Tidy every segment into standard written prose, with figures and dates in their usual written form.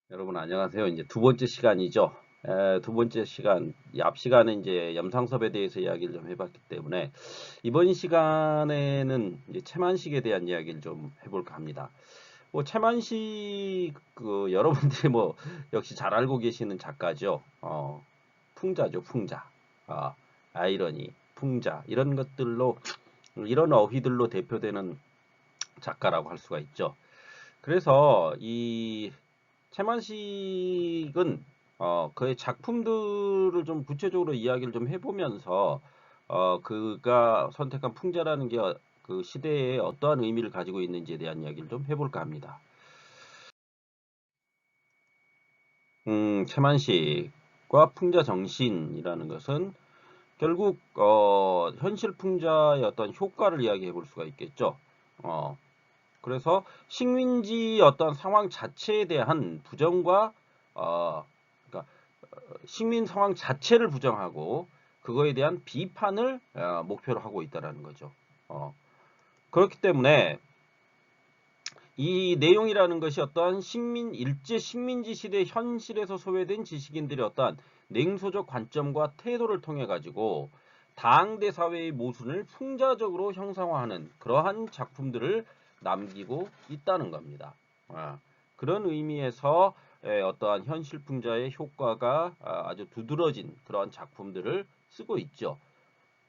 여러분 안녕하세요. 이제 두 번째 시간이죠. 두 번째 시간, 이 앞 시간에 이제 염상섭에 대해서 이야기를 좀 해봤기 때문에 이번 시간에는 이제 채만식에 대한 이야기를 좀 해볼까 합니다. 뭐 채만식 여러분들이 뭐 역시 잘 알고 계시는 작가죠. 풍자죠, 풍자. 아, 아이러니, 풍자 이런 것들로 이런 어휘들로 대표되는 작가라고 할 수가 있죠. 그래서 이 채만식은 그의 작품들을 좀 구체적으로 이야기를 좀 해보면서 그가 선택한 풍자라는 게 그 시대에 어떠한 의미를 가지고 있는지에 대한 이야기를 좀 해볼까 합니다. 채만식과 풍자 정신이라는 것은 결국 현실 풍자의 어떤 효과를 이야기해 볼 수가 있겠죠. 어, 그래서 식민지 어떤 상황 자체에 대한 부정과 그러니까 식민 상황 자체를 부정하고 그거에 대한 비판을 목표로 하고 있다라는 거죠. 그렇기 때문에 이 내용이라는 것이 어떠한 일제 식민지 시대 현실에서 소외된 지식인들의 어떠한 냉소적 관점과 태도를 통해 가지고 당대 사회의 모순을 풍자적으로 형상화하는 그러한 작품들을 남기고 있다는 겁니다. 그런 의미에서 어떠한 현실 풍자의 효과가 아주 두드러진 그러한 작품들을 쓰고 있죠.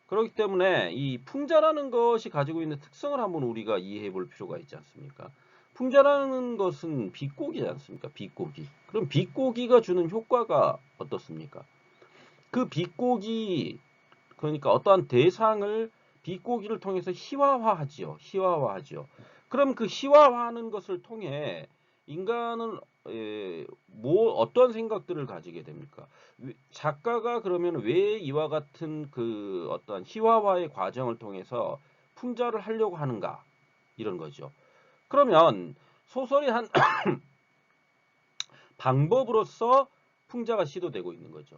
그렇기 때문에 이 풍자라는 것이 가지고 있는 특성을 한번 우리가 이해해 볼 필요가 있지 않습니까? 풍자라는 것은 비꼬기지 않습니까? 비꼬기. 그럼 비꼬기가 주는 효과가 어떻습니까? 그 비꼬기, 그러니까 어떠한 대상을 비꼬기를 통해서 희화화하지요. 희화화하지요. 그럼 그 희화화하는 것을 통해 인간은 뭐 어떤 생각들을 가지게 됩니까? 작가가 그러면 왜 이와 같은 그 어떠한 희화화의 과정을 통해서 풍자를 하려고 하는가? 이런 거죠. 그러면 소설이 한 방법으로서 풍자가 시도되고 있는 거죠.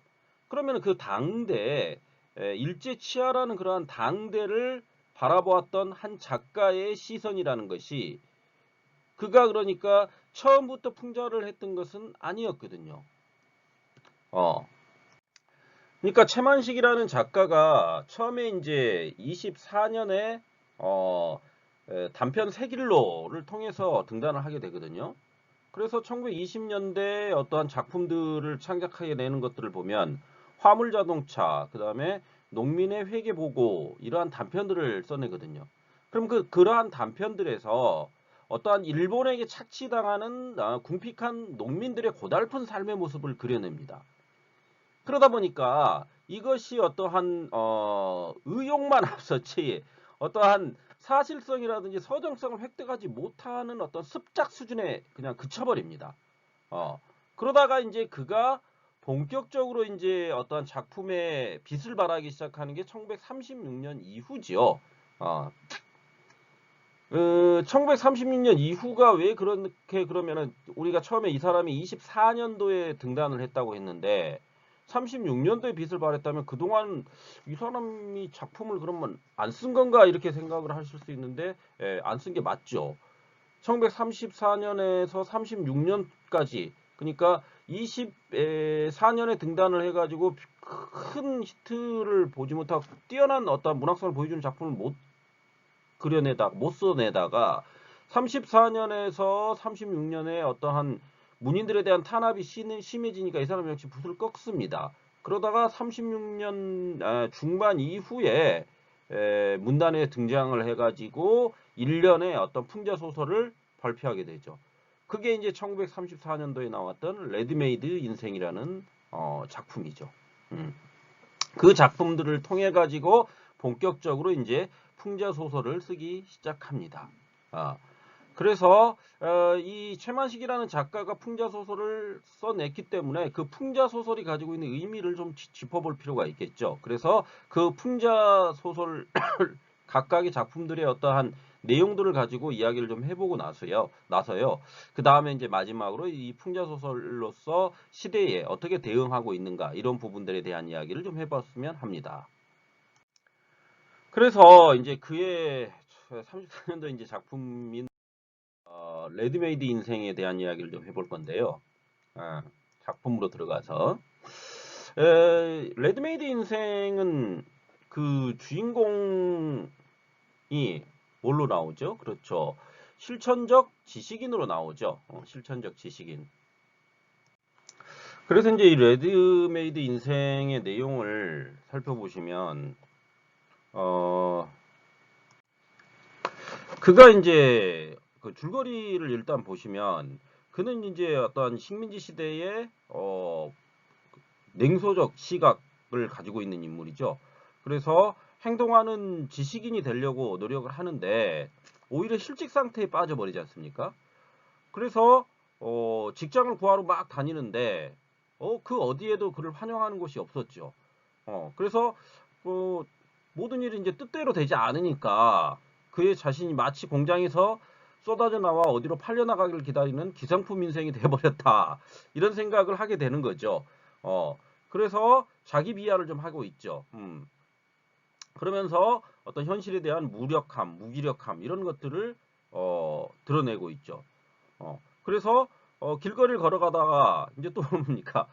그러면 그 당대 일제 치하라는 그러한 당대를 바라보았던 한 작가의 시선이라는 것이 그가 그러니까 처음부터 풍자를 했던 것은 아니었거든요. 어. 그러니까 최만식이라는 작가가 처음에 이제 24년에 단편 세길로를 통해서 등단을 하게 되거든요. 그래서 1920년대 어떠한 작품들을 창작하게 되는 것들을 보면 화물자동차, 그 다음에 농민의 회계보고 이러한 단편들을 써내거든요. 그럼 그러한 단편들에서 어떠한 일본에게 착취당하는 궁핍한 농민들의 고달픈 삶의 모습을 그려냅니다. 그러다 보니까 이것이 어떠한 의욕만 앞섰지 어떠한 사실성이라든지 서정성을 획득하지 못하는 어떤 습작 수준에 그냥 그쳐버립니다. 어, 그러다가 이제 그가 본격적으로 이제 어떤 작품에 빛을 발하기 시작하는 게 1936년 이후지요. 1936년 이후가 왜 그렇게 그러면은 우리가 처음에 이 사람이 24년도에 등단을 했다고 했는데 36년도에 빛을 발했다면 그동안 이 사람이 작품을 그러면 안 쓴 건가 이렇게 생각을 하실 수 있는데 안 쓴 게 맞죠. 1934년에서 36년까지 그러니까 24년에 등단을 해가지고 큰 히트를 보지 못하고 뛰어난 어떤 문학성을 보여주는 작품을 못 써내다가 34년에서 36년에 어떠한 문인들에 대한 탄압이 심해지니까 이 사람 역시 붓을 꺾습니다. 그러다가 36년 중반 이후에 문단에 등장을 해가지고 1년에 어떤 풍자 소설을 발표하게 되죠. 그게 이제 1934년도에 나왔던 레드메이드 인생이라는 작품이죠. 음. 그 작품들을 통해 가지고 본격적으로 이제 풍자 소설을 쓰기 시작합니다. 아, 그래서 이 최만식이라는 작가가 풍자 소설을 써냈기 때문에 그 풍자 소설이 가지고 있는 의미를 좀 짚어볼 필요가 있겠죠. 그래서 그 풍자 소설 각각의 작품들의 어떠한 내용들을 가지고 이야기를 좀 해보고 나서요. 그 다음에 이제 마지막으로 이 풍자 소설로서 시대에 어떻게 대응하고 있는가 이런 부분들에 대한 이야기를 좀 해봤으면 합니다. 그래서 이제 그의 34년도 이제 작품인 레드메이드 인생에 대한 이야기를 좀 해볼 건데요. 작품으로 들어가서 레드메이드 인생은 그 주인공이 뭘로 나오죠? 그렇죠. 실천적 지식인으로 나오죠. 실천적 지식인. 그래서 이제 이 레드메이드 인생의 내용을 살펴보시면 그가 이제 그 줄거리를 일단 보시면 그는 이제 어떤 식민지 시대의 냉소적 시각을 가지고 있는 인물이죠. 그래서 행동하는 지식인이 되려고 노력을 하는데 오히려 실직 상태에 빠져버리지 않습니까? 그래서 직장을 구하러 막 다니는데 그 어디에도 그를 환영하는 곳이 없었죠. 그래서 모든 일이 이제 뜻대로 되지 않으니까 그의 자신이 마치 공장에서 쏟아져 나와 어디로 팔려나가기를 기다리는 기성품 인생이 돼버렸다. 이런 생각을 하게 되는 거죠. 그래서 자기 비하를 좀 하고 있죠. 그러면서 어떤 현실에 대한 무력함, 무기력함 이런 것들을 드러내고 있죠. 그래서 길거리를 걸어가다가 이제 또 뭡니까?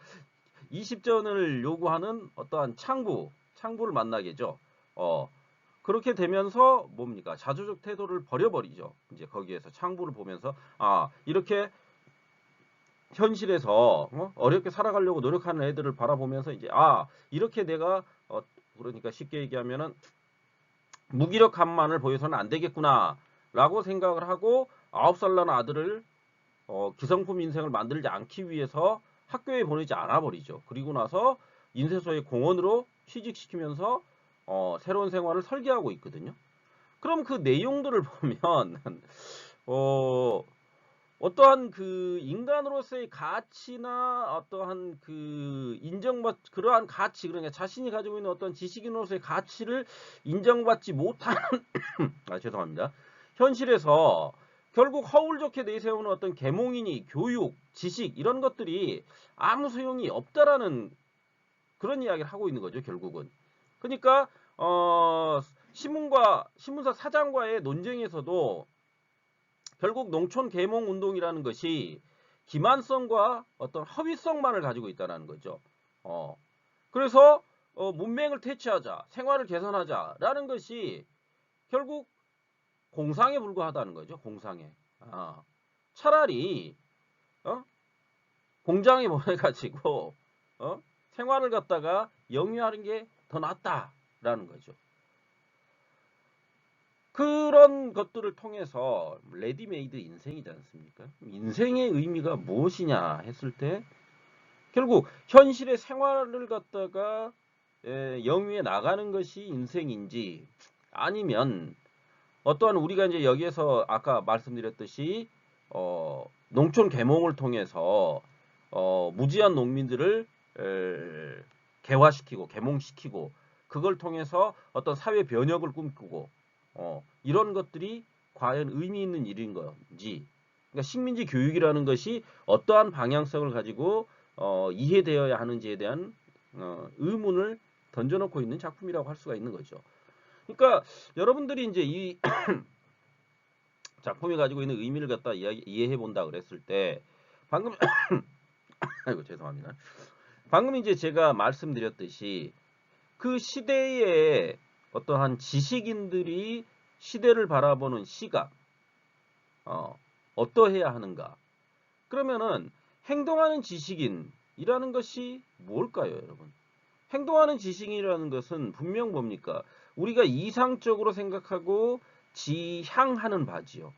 20전을 요구하는 어떠한 창부를 만나게죠. 그렇게 되면서 뭡니까? 자조적 태도를 버려버리죠. 이제 거기에서 창부를 보면서 이렇게 현실에서 어렵게 살아가려고 노력하는 애들을 바라보면서 이제 이렇게 내가 그러니까 쉽게 얘기하면은 무기력함만을 보여서는 안 되겠구나라고 생각을 하고 9살 난 아들을 기성품 인생을 만들지 않기 위해서 학교에 보내지 않아 버리죠. 그리고 나서 인쇄소의 공원으로 취직시키면서 새로운 생활을 설계하고 있거든요. 그럼 그 내용들을 보면 어떠한 그 인간으로서의 가치나 어떠한 그 그러한 가치, 그러니까 자신이 가지고 있는 어떤 지식인으로서의 가치를 인정받지 못하는 죄송합니다. 현실에서 결국 허울 좋게 내세우는 어떤 계몽이니 교육, 지식 이런 것들이 아무 소용이 없다라는 그런 이야기를 하고 있는 거죠, 결국은. 그러니까 신문사 사장과의 논쟁에서도 결국 농촌 계몽 운동이라는 것이 기만성과 어떤 허위성만을 가지고 있다는 거죠. 그래서 문맹을 퇴치하자, 생활을 개선하자라는 것이 결국 공상에 불과하다는 거죠. 공상에. 차라리 공장에 보내가지고 생활을 갖다가 영위하는 게 더 낫다라는 거죠. 그런 것들을 통해서 레디메이드 인생이지 않습니까? 인생의 의미가 무엇이냐 했을 때 결국 현실의 생활을 갖다가 영위해 나가는 것이 인생인지 아니면 어떠한 우리가 이제 여기에서 아까 말씀드렸듯이 농촌 계몽을 통해서 무지한 농민들을 개화시키고 계몽시키고 그걸 통해서 어떤 사회 변혁을 꿈꾸고 이런 것들이 과연 의미 있는 일인 건지 그러니까 식민지 교육이라는 것이 어떠한 방향성을 가지고 이해되어야 하는지에 대한 의문을 던져놓고 있는 작품이라고 할 수가 있는 거죠. 그러니까 여러분들이 이제 이 작품이 가지고 있는 의미를 갖다 이해해 본다 그랬을 때 방금 아이고 죄송합니다. 방금 이제 제가 말씀드렸듯이 그 시대의 어떠한 지식인들이 시대를 바라보는 시각 어떠해야 하는가? 그러면은 행동하는 지식인이라는 것이 뭘까요, 여러분? 행동하는 지식인이라는 것은 분명 뭡니까? 우리가 이상적으로 생각하고 지향하는 바지요.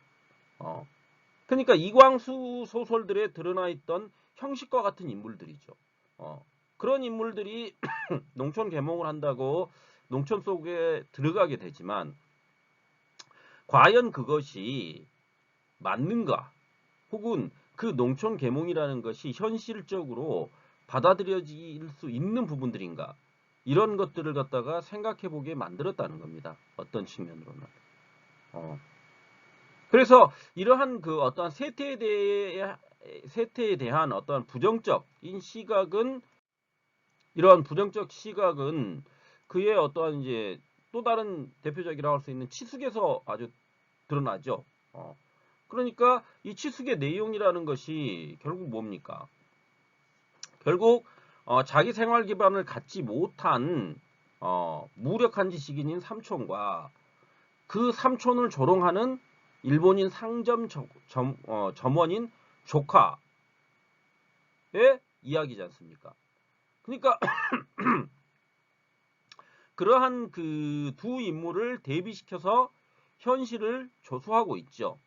그러니까 이광수 소설들에 드러나 있던 형식과 같은 인물들이죠. 그런 인물들이 농촌 계몽을 한다고 농촌 속에 들어가게 되지만 과연 그것이 맞는가? 혹은 그 농촌 계몽이라는 것이 현실적으로 받아들여질 수 있는 부분들인가? 이런 것들을 갖다가 생각해 보게 만들었다는 겁니다. 어떤 측면으로는. 그래서 이러한 그 어떠한 세태에 대한 어떠한 부정적인 시각은 이러한 부정적 시각은 그의 어떠한 이제 또 다른 대표적이라고 할 수 있는 치숙에서 아주 드러나죠. 그러니까 이 치숙의 내용이라는 것이 결국 뭡니까? 결국 자기 생활 기반을 갖지 못한 무력한 지식인인 삼촌과 그 삼촌을 조롱하는 일본인 상점 점원인 조카의 이야기지 않습니까? 그러니까 그러한 그 두 인물을 대비시켜서 현실을 조소하고 있죠.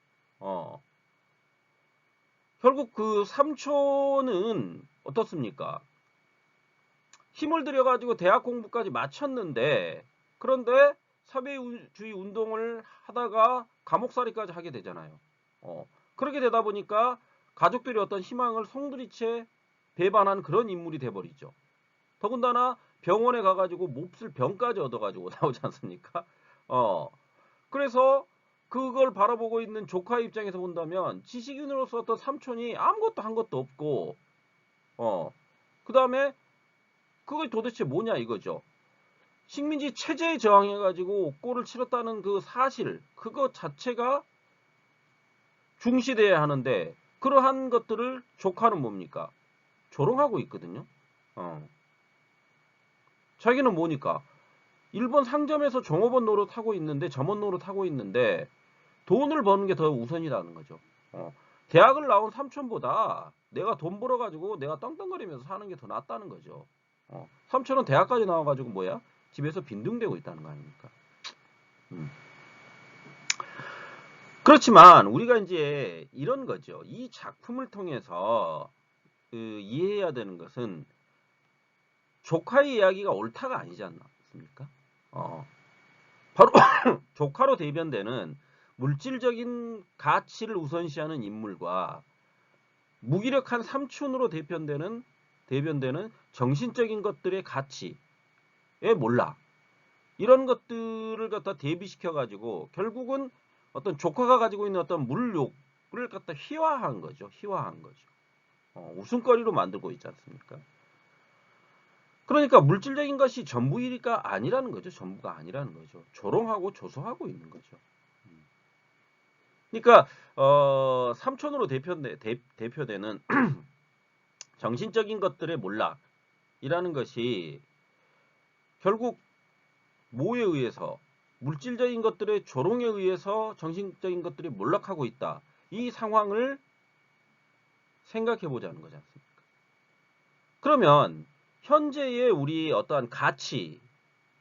결국 그 삼촌은 어떻습니까? 힘을 들여가지고 대학 공부까지 마쳤는데, 그런데 사회주의 운동을 하다가 감옥살이까지 하게 되잖아요. 그렇게 되다 보니까 가족들이 어떤 희망을 송두리째 배반한 그런 인물이 돼버리죠. 더군다나 병원에 가가지고 몹쓸 병까지 얻어가지고 나오지 않습니까? 그래서 그걸 바라보고 있는 조카의 입장에서 본다면 지식인으로서 어떤 삼촌이 아무것도 한 것도 없고, 그 다음에 그게 도대체 뭐냐 이거죠. 식민지 체제에 저항해가지고 골을 치렀다는 그 사실, 그것 자체가 중시돼야 하는데, 그러한 것들을 조카는 뭡니까? 조롱하고 있거든요. 자기는 뭐니까? 일본 상점에서 종업원 노릇하고 있는데, 점원 노릇하고 있는데, 돈을 버는 게 더 우선이라는 거죠. 대학을 나온 삼촌보다 내가 돈 벌어가지고 내가 떵떵거리면서 사는 게 더 낫다는 거죠. 삼촌은 대학까지 나와가지고 뭐야? 집에서 빈둥대고 있다는 거 아닙니까? 그렇지만 우리가 이제 이런 거죠. 이 작품을 통해서 이해해야 되는 것은 조카의 이야기가 옳다가 아니지 않습니까? 바로 조카로 대변되는 물질적인 가치를 우선시하는 인물과 무기력한 삼촌으로 대변되는 정신적인 것들의 가치에 몰라. 이런 것들을 갖다 대비시켜 가지고 결국은 어떤 조카가 가지고 있는 어떤 물욕을 갖다 희화한 거죠. 웃음거리로 만들고 있지 않습니까? 그러니까 물질적인 것이 전부가 아니라는 거죠. 조롱하고 조소하고 있는 거죠. 그러니까 삼촌으로 대표되는 정신적인 것들의 몰락이라는 것이 결국 뭐에 의해서 물질적인 것들의 조롱에 의해서 정신적인 것들이 몰락하고 있다. 이 상황을 생각해 보자는 거지 않습니까? 그러면 현재의 우리 어떠한 가치,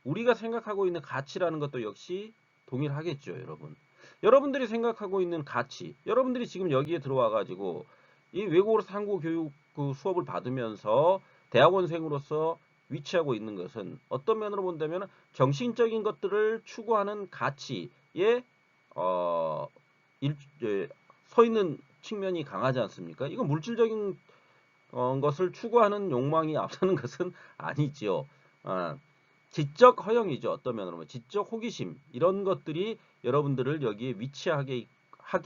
우리가 생각하고 있는 가치라는 것도 역시 동일하겠죠, 여러분. 여러분들이 생각하고 있는 가치, 여러분들이 지금 여기에 들어와 가지고 이 외국어로서 한국어 교육 그 수업을 받으면서 대학원생으로서 위치하고 있는 것은 어떤 면으로 본다면 정신적인 것들을 추구하는 가치에 어, 서 있는 측면이 강하지 않습니까? 이건 물질적인 것을 추구하는 욕망이 앞서는 것은 아니지요. 지적 허영이죠. 어떤 면으로 보면 지적 호기심 이런 것들이 여러분들을 여기에 위치하게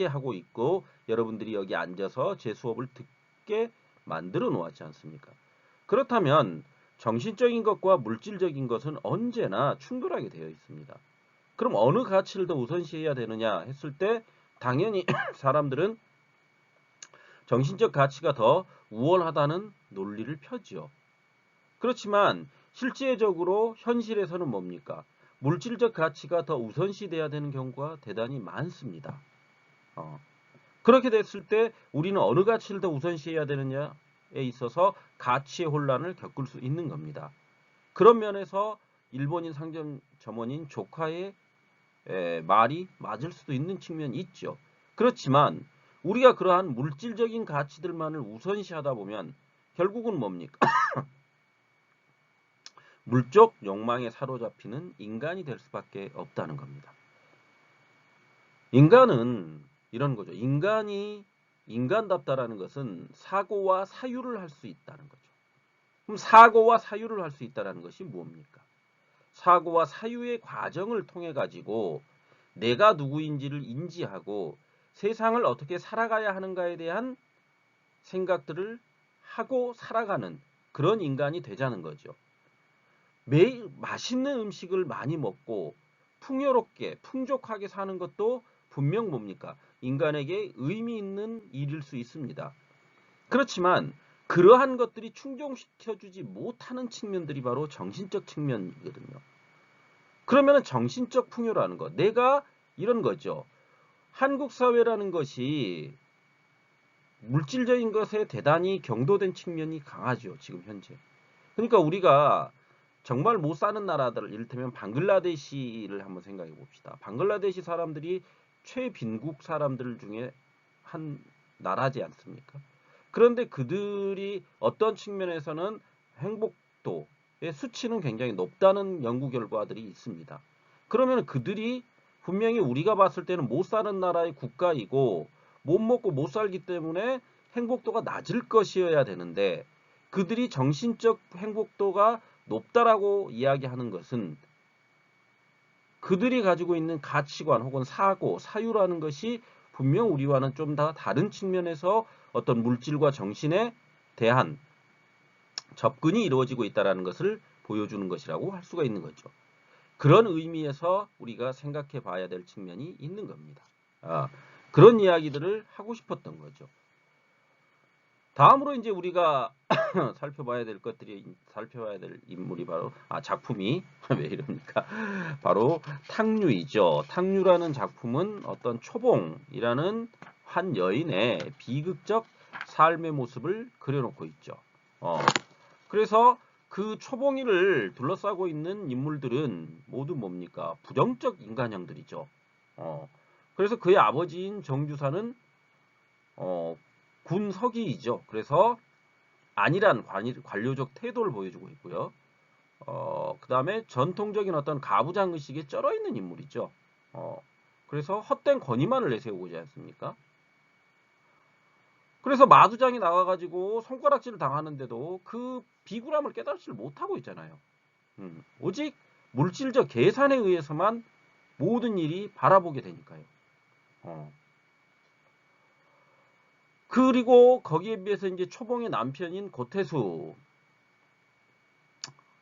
하고 있고 여러분들이 여기 앉아서 제 수업을 듣게 만들어 놓았지 않습니까? 그렇다면 정신적인 것과 물질적인 것은 언제나 충돌하게 되어 있습니다. 그럼 어느 가치를 더 우선시해야 되느냐 했을 때 당연히 사람들은 정신적 가치가 더 우월하다는 논리를 펴지요. 그렇지만 실제적으로 현실에서는 뭡니까? 물질적 가치가 더 우선시돼야 되는 경우가 대단히 많습니다. 그렇게 됐을 때 우리는 어느 가치를 더 우선시해야 되느냐에 있어서 가치의 혼란을 겪을 수 있는 겁니다. 그런 면에서 일본인 상점 점원인 조카의 말이 맞을 수도 있는 측면이 있죠. 그렇지만 우리가 그러한 물질적인 가치들만을 우선시하다 보면 결국은 뭡니까? 물적 욕망에 사로잡히는 인간이 될 수밖에 없다는 겁니다. 인간은 이런 거죠. 인간이 인간답다라는 것은 사고와 사유를 할 수 있다는 거죠. 그럼 사고와 사유를 할 수 있다는 것이 뭡니까? 사고와 사유의 과정을 통해 가지고 내가 누구인지를 인지하고 세상을 어떻게 살아가야 하는가에 대한 생각들을 하고 살아가는 그런 인간이 되자는 거죠. 매일 맛있는 음식을 많이 먹고 풍요롭게 풍족하게 사는 것도 분명 뭡니까? 인간에게 의미 있는 일일 수 있습니다. 그렇지만 그러한 것들이 충족시켜주지 못하는 측면들이 바로 정신적 측면이거든요. 그러면은 정신적 풍요라는 것, 내가 이런 거죠. 한국 사회라는 것이 물질적인 것에 대단히 경도된 측면이 강하죠. 지금 현재. 그러니까 우리가 정말 못 사는 나라들, 이를테면 방글라데시를 한번 생각해 봅시다. 방글라데시 사람들이 최빈국 사람들 중에 한 나라지 않습니까? 그런데 그들이 어떤 측면에서는 행복도의 수치는 굉장히 높다는 연구 결과들이 있습니다. 그러면 그들이 분명히 우리가 봤을 때는 못 사는 나라의 국가이고 못 먹고 못 살기 때문에 행복도가 낮을 것이어야 되는데 그들이 정신적 행복도가 높다라고 이야기하는 것은 그들이 가지고 있는 가치관 혹은 사고, 사유라는 것이 분명 우리와는 좀 더 다른 측면에서 어떤 물질과 정신에 대한 접근이 이루어지고 있다는 것을 보여주는 것이라고 할 수가 있는 거죠. 그런 의미에서 우리가 생각해 봐야 될 측면이 있는 겁니다. 그런 이야기들을 하고 싶었던 거죠. 다음으로 이제 우리가 살펴봐야 될 인물이 바로 작품이 왜 이럽니까? 바로 탕류이죠. 탕류라는 작품은 어떤 초봉이라는 한 여인의 비극적 삶의 모습을 그려놓고 있죠. 그래서 그 초봉이를 둘러싸고 있는 인물들은 모두 뭡니까? 부정적 인간형들이죠. 그래서 그의 아버지인 정주사는 군 서기이죠. 그래서 안일한 관료적 태도를 보여주고 있고요. 그 다음에 전통적인 어떤 가부장 의식에 쩔어 있는 인물이죠. 그래서 헛된 권위만을 내세우고 있지 않습니까? 그래서 마두장이 나와가지고 손가락질을 당하는데도 그 비굴함을 깨달지를 못하고 있잖아요. 오직 물질적 계산에 의해서만 모든 일이 바라보게 되니까요. 그리고 거기에 비해서 이제 초봉의 남편인 고태수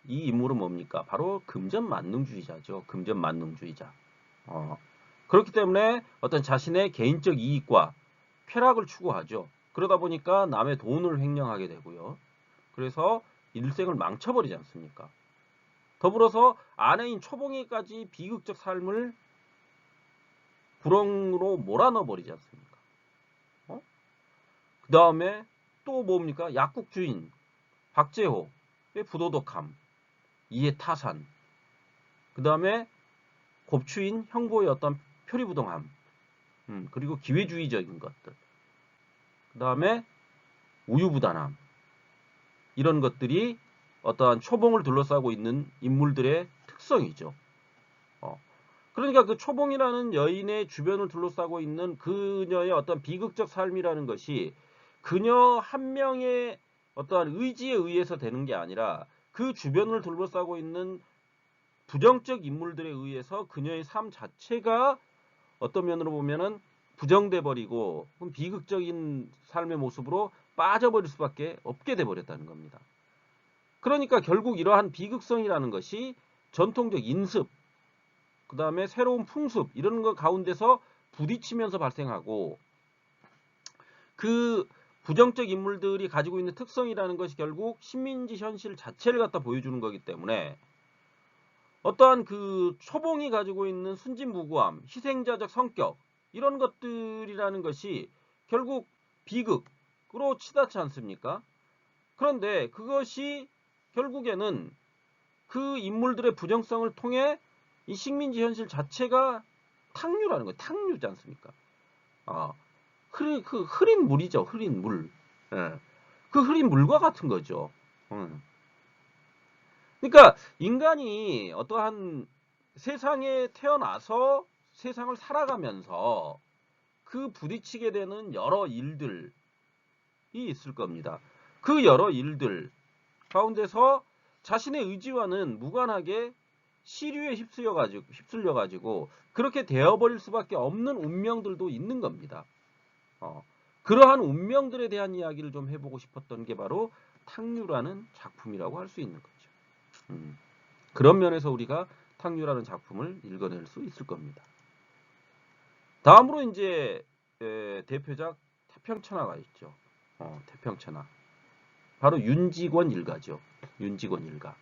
이 인물은 뭡니까? 바로 금전만능주의자죠. 금전만능주의자. 그렇기 때문에 어떤 자신의 개인적 이익과 쾌락을 추구하죠. 그러다 보니까 남의 돈을 횡령하게 되고요. 그래서 일생을 망쳐버리지 않습니까? 더불어서 아내인 초봉이까지 비극적 삶을 구렁으로 몰아넣어버리지 않습니까? 그 다음에 또 뭡니까? 약국 주인 박재호의 부도덕함, 이해타산, 그 다음에 곱추인 형보의 어떤 표리부동함, 그리고 기회주의적인 것들, 그 다음에 우유부단함, 이런 것들이 어떠한 초봉을 둘러싸고 있는 인물들의 특성이죠. 그러니까 그 초봉이라는 여인의 주변을 둘러싸고 있는 그녀의 어떤 비극적 삶이라는 것이 그녀 한 명의 어떠한 의지에 의해서 되는 게 아니라 그 주변을 둘러싸고 있는 부정적 인물들에 의해서 그녀의 삶 자체가 어떤 면으로 보면은 부정돼 버리고 비극적인 삶의 모습으로 빠져버릴 수밖에 없게 돼 버렸다는 겁니다. 그러니까 결국 이러한 비극성이라는 것이 전통적 인습, 그 다음에 새로운 풍습 이런 것 가운데서 부딪히면서 발생하고 그 부정적 인물들이 가지고 있는 특성이라는 것이 결국 식민지 현실 자체를 갖다 보여주는 거기 때문에 어떠한 그 초봉이 가지고 있는 순진무구함, 희생자적 성격 이런 것들이라는 것이 결국 비극으로 치닫지 않습니까? 그런데 그것이 결국에는 그 인물들의 부정성을 통해 이 식민지 현실 자체가 탕류라는 거예요. 탕류지 않습니까? 그 흐린 물이죠. 흐린 물. 예. 그 흐린 물과 같은 거죠. 그러니까 인간이 어떠한 세상에 태어나서 세상을 살아가면서 그 부딪히게 되는 여러 일들이 있을 겁니다. 그 여러 일들 가운데서 자신의 의지와는 무관하게 시류에 휩쓸려 가지고 그렇게 되어버릴 수밖에 없는 운명들도 있는 겁니다. 그러한 운명들에 대한 이야기를 좀 해보고 싶었던 게 바로 탕류라는 작품이라고 할 수 있는 거죠. 그런 면에서 우리가 탕류라는 작품을 읽어낼 수 있을 겁니다. 다음으로 이제 대표작 태평천하가 있죠. 태평천하. 바로 윤직원 일가죠. 윤직원 일가.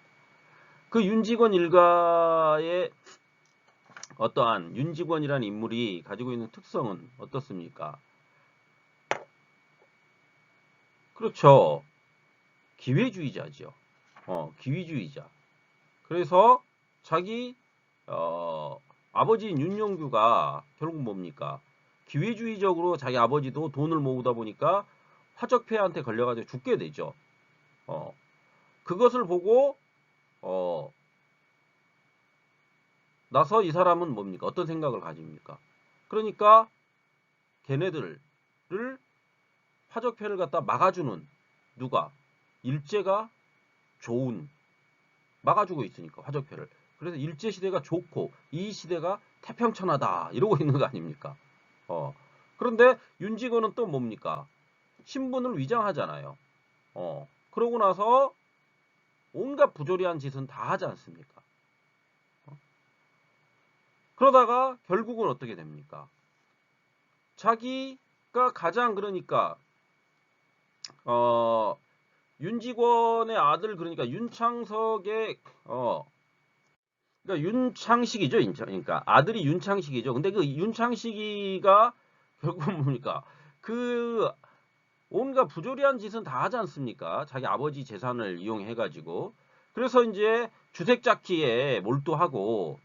그 윤직원 일가의 어떠한 윤직원이라는 인물이 가지고 있는 특성은 어떻습니까? 그렇죠. 기회주의자죠. 기회주의자. 그래서 자기 아버지인 윤용규가 결국 뭡니까? 기회주의적으로 자기 아버지도 돈을 모으다 보니까 화적폐한테 걸려가지고 죽게 되죠. 그것을 보고 나서 이 사람은 뭡니까? 어떤 생각을 가집니까? 그러니까 걔네들을 화적폐를 갖다 막아주는 누가? 일제가 좋은 막아주고 있으니까 화적폐를. 그래서 일제시대가 좋고 이 시대가 태평천하다 이러고 있는 거 아닙니까? 그런데 윤직원은 또 뭡니까? 신분을 위장하잖아요. 그러고 나서 온갖 부조리한 짓은 다 하지 않습니까? 그러다가 결국은 어떻게 됩니까? 자기가 가장 그러니까 윤직원의 아들 그러니까 윤창석의 그러니까 윤창식이죠. 그러니까 아들이 윤창식이죠. 근데 그 윤창식이가 결국은 뭡니까? 그 온갖 부조리한 짓은 다 하지 않습니까? 자기 아버지 재산을 이용해가지고. 그래서 이제 주색잡기에 몰두하고,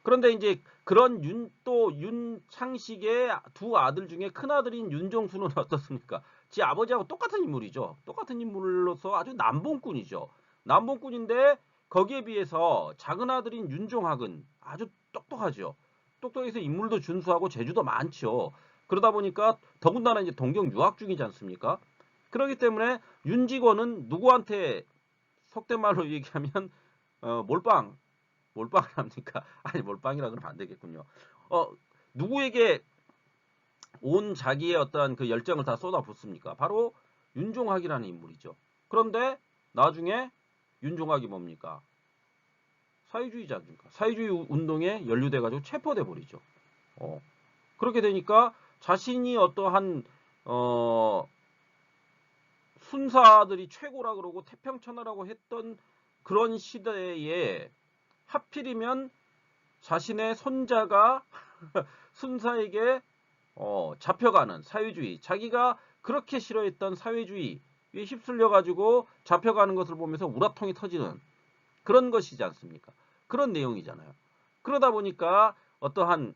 그런데 이제 그런 또 윤창식의 두 아들 중에 큰 아들인 윤종수는 어떻습니까? 지 아버지하고 똑같은 인물이죠. 똑같은 인물로서 아주 남봉꾼이죠. 남봉꾼인데 거기에 비해서 작은 아들인 윤종학은 아주 똑똑하죠. 똑똑해서 인물도 준수하고 재주도 많죠. 그러다 보니까 더군다나 이제 동경 유학 중이지 않습니까? 그렇기 때문에 윤직원은 누구한테 속된 말로 얘기하면 몰빵을 합니까? 아니 몰빵이라 그러면 안 되겠군요. 누구에게 온 자기의 어떤 그 열정을 다 쏟아붓습니까? 바로 윤종학이라는 인물이죠. 그런데 나중에 윤종학이 뭡니까? 사회주의자입니까? 사회주의 운동에 연루돼가지고 체포돼 버리죠. 그렇게 되니까 자신이 어떠한 순사들이 최고라 그러고 태평천하라고 했던 그런 시대에 하필이면 자신의 손자가 순사에게 잡혀가는 사회주의, 자기가 그렇게 싫어했던 사회주의에 휩쓸려 가지고 잡혀가는 것을 보면서 우라통이 터지는 그런 것이지 않습니까? 그런 내용이잖아요. 그러다 보니까 어떠한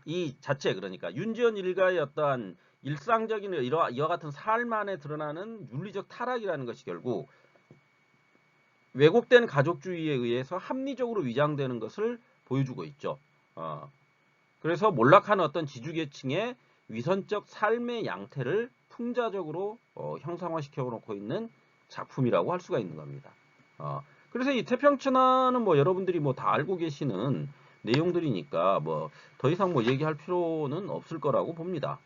이 자체 그러니까 윤지원 일가의 어떠한 일상적인 이와 같은 삶 안에 드러나는 윤리적 타락이라는 것이 결국 왜곡된 가족주의에 의해서 합리적으로 위장되는 것을 보여주고 있죠. 그래서 몰락하는 어떤 지주계층의 위선적 삶의 양태를 풍자적으로 형상화시켜 놓고 있는 작품이라고 할 수가 있는 겁니다. 그래서 이 태평천하는 뭐 여러분들이 뭐 다 알고 계시는 내용들이니까 뭐 더 이상 뭐 얘기할 필요는 없을 거라고 봅니다.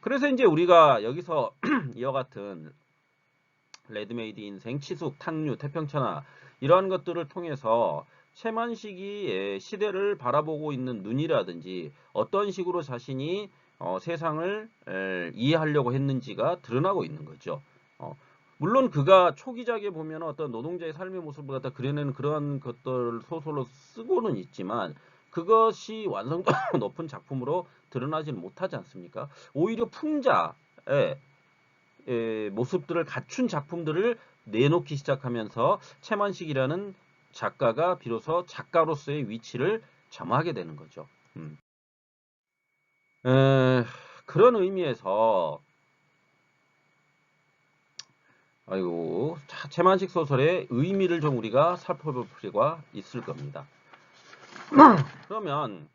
그래서 이제 우리가 여기서 이와 같은 레드메이드 인생, 치숙, 탕류, 태평천하 이러한 것들을 통해서 최만식이 시대를 바라보고 있는 눈이라든지 어떤 식으로 자신이 세상을 이해하려고 했는지가 드러나고 있는 거죠. 물론 그가 초기작에 보면 어떤 노동자의 삶의 모습을 갖다 그려내는 그런 것들 소설로 쓰고는 있지만 그것이 완성도 높은 작품으로 드러나지는 못하지 않습니까? 오히려 풍자의 모습들을 갖춘 작품들을 내놓기 시작하면서 최만식이라는 작가가 비로소 작가로서의 위치를 점하게 되는 거죠. 그런 의미에서 아이고 최만식 소설의 의미를 좀 우리가 살펴볼 필요가 있을 겁니다. 그러면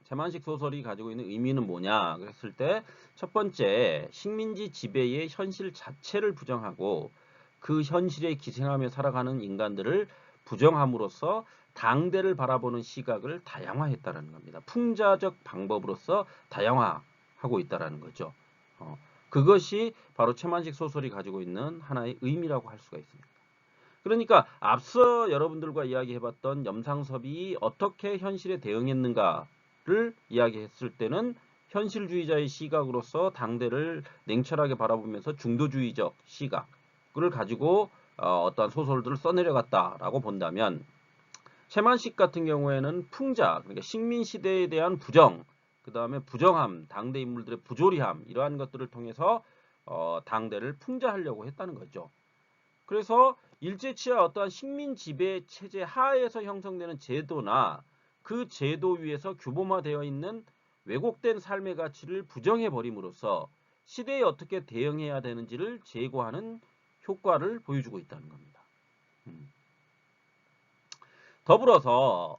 최만식 소설이 가지고 있는 의미는 뭐냐 그랬을 때 첫 번째 식민지 지배의 현실 자체를 부정하고 그 현실에 기생하며 살아가는 인간들을 부정함으로써 당대를 바라보는 시각을 다양화했다는 겁니다. 풍자적 방법으로서 다양화하고 있다는 거죠. 그것이 바로 최만식 소설이 가지고 있는 하나의 의미라고 할 수가 있습니다. 그러니까 앞서 여러분들과 이야기해봤던 염상섭이 어떻게 현실에 대응했는가를 이야기했을 때는 현실주의자의 시각으로서 당대를 냉철하게 바라보면서 중도주의적 시각을 가지고 어떠한 소설들을 써내려갔다라고 본다면, 최만식 같은 경우에는 풍자, 그러니까 식민 시대에 대한 부정, 그 다음에 부정함, 당대 인물들의 부조리함, 이러한 것들을 통해서 당대를 풍자하려고 했다는 거죠. 그래서 일제치하 어떠한 식민 지배 체제 하에서 형성되는 제도나 그 제도 위에서 규범화되어 있는 왜곡된 삶의 가치를 부정해 버림으로써 시대에 어떻게 대응해야 되는지를 제고하는 효과를 보여주고 있다는 겁니다. 더불어서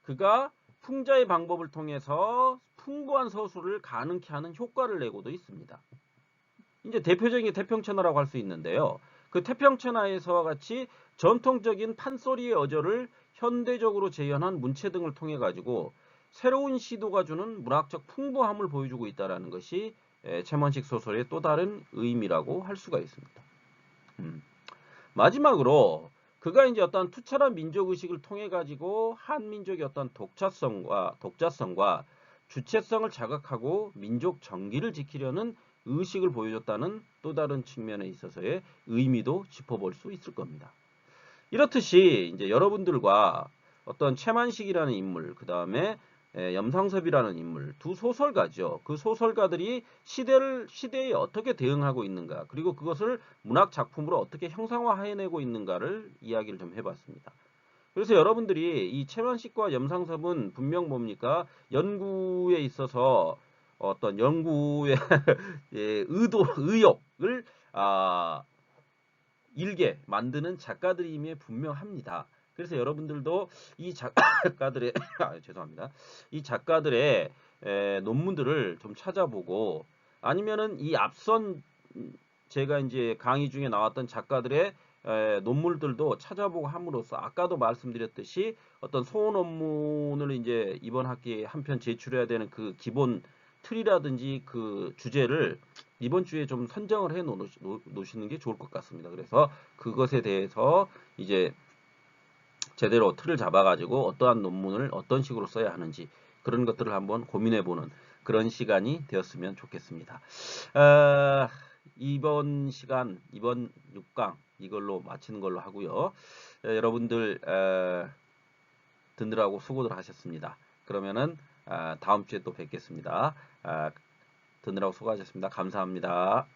그가 풍자의 방법을 통해서 풍부한 서술을 가능케 하는 효과를 내고도 있습니다. 이제 대표적인 게 태평천하라고 할 수 있는데요. 그 태평천하에서와 같이 전통적인 판소리의 어조를 현대적으로 재현한 문체 등을 통해 가지고 새로운 시도가 주는 문학적 풍부함을 보여주고 있다는 것이 최만식 소설의 또 다른 의미라고 할 수가 있습니다. 마지막으로 그가 이제 어떤 투철한 민족 의식을 통해 가지고 한민족의 어떤 독자성과 주체성을 자극하고 민족 정기를 지키려는 의식을 보여줬다는 또 다른 측면에 있어서의 의미도 짚어볼 수 있을 겁니다. 이렇듯이 이제 여러분들과 어떤 최만식이라는 인물, 그 다음에 염상섭이라는 인물, 두 소설가죠. 그 소설가들이 시대에 어떻게 대응하고 있는가, 그리고 그것을 문학 작품으로 어떻게 형상화해내고 있는가를 이야기를 좀 해봤습니다. 그래서 여러분들이 이 최만식과 염상섭은 분명 뭡니까? 연구에 있어서 어떤 연구의 의욕을 일게 만드는 작가들임에 분명합니다. 그래서 여러분들도 이 작가들의 죄송합니다. 이 작가들의 논문들을 좀 찾아보고, 아니면은 이 앞선 제가 이제 강의 중에 나왔던 작가들의 논문들도 찾아보고 함으로써 아까도 말씀드렸듯이 어떤 소원 논문을 이제 이번 학기에 한 편 제출해야 되는 그 기본 틀이라든지 그 주제를 이번 주에 좀 선정을 해 놓으시는 게 좋을 것 같습니다. 그래서 그것에 대해서 이제 제대로 틀을 잡아가지고 어떠한 논문을 어떤 식으로 써야 하는지 그런 것들을 한번 고민해보는 그런 시간이 되었으면 좋겠습니다. 이번 시간, 이번 6강 이걸로 마치는 걸로 하고요. 여러분들 듣느라고 수고들 하셨습니다. 그러면은 다음 주에 또 뵙겠습니다. 듣느라고 수고하셨습니다. 감사합니다.